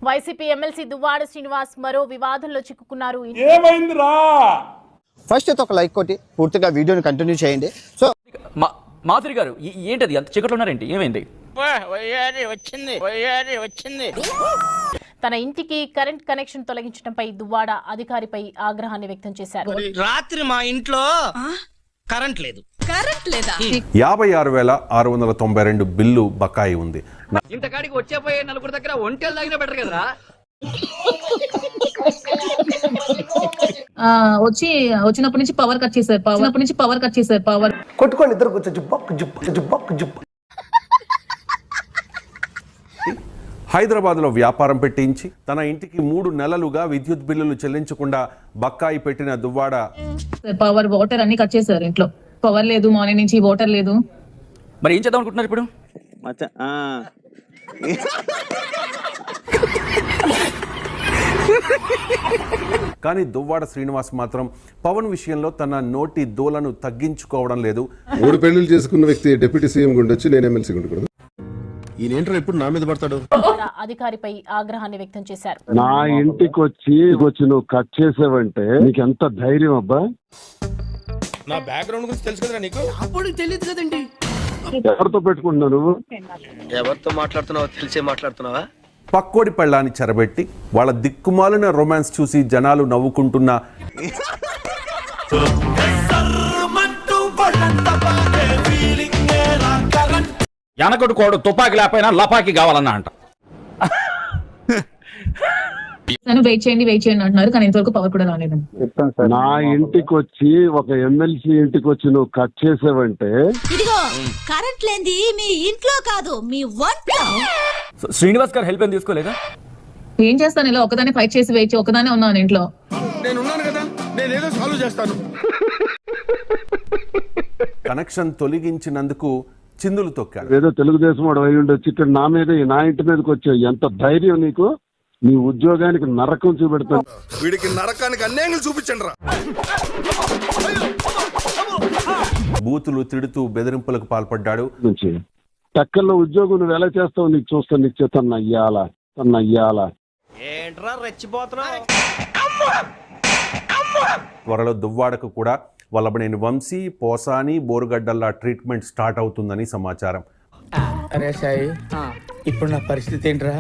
YCP MLC Duvvada Srinivas మరో వివాదంలో చిక్కుకున్నారు. ఏమైందిరా? ఫస్ట్ అయితే ఒక లైక్ కొట్టి పూర్తిగా వీడియోని కంటిన్యూ చేయండి. సో మాధురి గారు ఏంటది అంత చీకట్లో ఉన్నారేంటి? ఏమైంది? వచ్చింది. తన ఇంటికి కరెంట్ కనెక్షన్ తొలగించడంపై దువ్వాడ అధికారిపై ఆగ్రహాన్ని వ్యక్తం చేశారు. రాత్రి మా ఇంట్లో కరెంట్ లేదు. 56,692 బిల్లు బకాయి ఉంది. ఇంతకాడికి వచ్చేపోయే నలుగురు దగ్గర ఒంటెలు తాగినా బెటర్ కదరా. వచ్చినప్పటి నుంచి పవర్ కట్ చేశారు. పవర్ కొట్టుకోండి ఇద్దరు కూర్చో జిబ్బ. హైదరాబాద్లో వ్యాపారం పెట్టించి తన ఇంటికి 3 నెలలుగా విద్యుత్ బిల్లులు చెల్లించకుండా బకాయి పెట్టిన దువ్వాడ పవర్ వాటర్ అన్ని కట్ చేశారు. ఇంట్లో పవర్ లేదు, మార్నింగ్ నుంచి వాటర్ లేదు. మరి ఏం చేద్దాం అనుకుంటున్నారు ఇప్పుడు? కానీ దువ్వాడ శ్రీనివాస్ మాత్రం పవన్ విషయంలో తన నోటి దూలను తగ్గించుకోవడం లేదు. 3 పెళ్లిళ్ళు చేసుకున్న వ్యక్తి డిప్యూటీ సీఎం గుండొచ్చు, నేను ఎమ్మెల్సీ ఉండకూడదు. ఈయనేంటో ఇప్పుడు నా మీద పడతాడు. అధికారిపై ఆగ్రహాన్ని వ్యక్తం చేశారు. నా ఇంటికి వచ్చి నువ్వు కట్ చేసావంటే నీకు ఎంత ధైర్యం అబ్బా? నా బ్యాక్గ్రౌండ్ గురించి తెలుసు కదరా నీకు? అప్పుడు తెలియదు కదండి. ఎవరితో పెట్టుకుంటున్నావు నువ్వు? ఎవరితో మాట్లాడుతున్నావో తెలిసే మాట్లాడుతున్నావా? పక్కోడి పెళ్ళాన్ని చెరబెట్టి వాళ్ళ దిక్కుమాలిన రొమాన్స్ చూసి జనాలు నవ్వుకుంటున్న ఎనకొడు కోడు తుపాకి లేకపోయినా లపాకి కావాలన్నా అంట. వెయిట్ చేయండి అంటున్నారు, కానీ ఇంతవరకు పవర్ కూడా రాలేదండి. నా ఇంటికి వచ్చి ఒక ఎమ్మెల్సీ ఇంటికి వచ్చి నువ్వు కట్ చేసావంటే ఇదిగో కరెంట్ లేంది మీ ఇంట్లో కాదు మీ ఒంట్లో. శ్రీనివాస్ గారు హెల్ప్ ఏం తీసుకోలేదా? ఏం చేస్తాను, ఇలా ఒకదాన్ని ఫైట్ చేసి ఒకదానే ఉన్నాను ఇంట్లో. నేనున్నాను కదా, నేనేదో సాల్వ్ చేస్తాను. కనెక్షన్ తొలగించినందుకు చిందులు తొక్కాడు. ఏదో తెలుగుదేశం వాడు అయి ఉండొచ్చి ఇక్కడ నా ఇంటి మీదకి వచ్చావు. ఎంత ధైర్యం నీకు? నీ ఉద్యోగానికి నరకం చూపెడతాను. వీడికి నరకానికి అన్యాయం చూపించండి రా. బూతులు తిడుతూ బెదిరింపులకు పాల్పడ్డాడు. నుంచి టక్కల్లో ఉద్యోగం నువ్వు ఎలా చేస్తావు నీకు చూస్తాను. నీకు చేస్తాను అయ్యాలా ఏంట్రా రెచ్చిపోతున్నావు? త్వరలో దువ్వాడకు కూడా వల్లభనేని వంశీ, పోసాని, బోరుగడ్డల్లా ట్రీట్మెంట్ స్టార్ట్ అవుతుందని సమాచారం. అరే సాయి, ఇప్పుడు నా పరిస్థితి ఏంట్రా?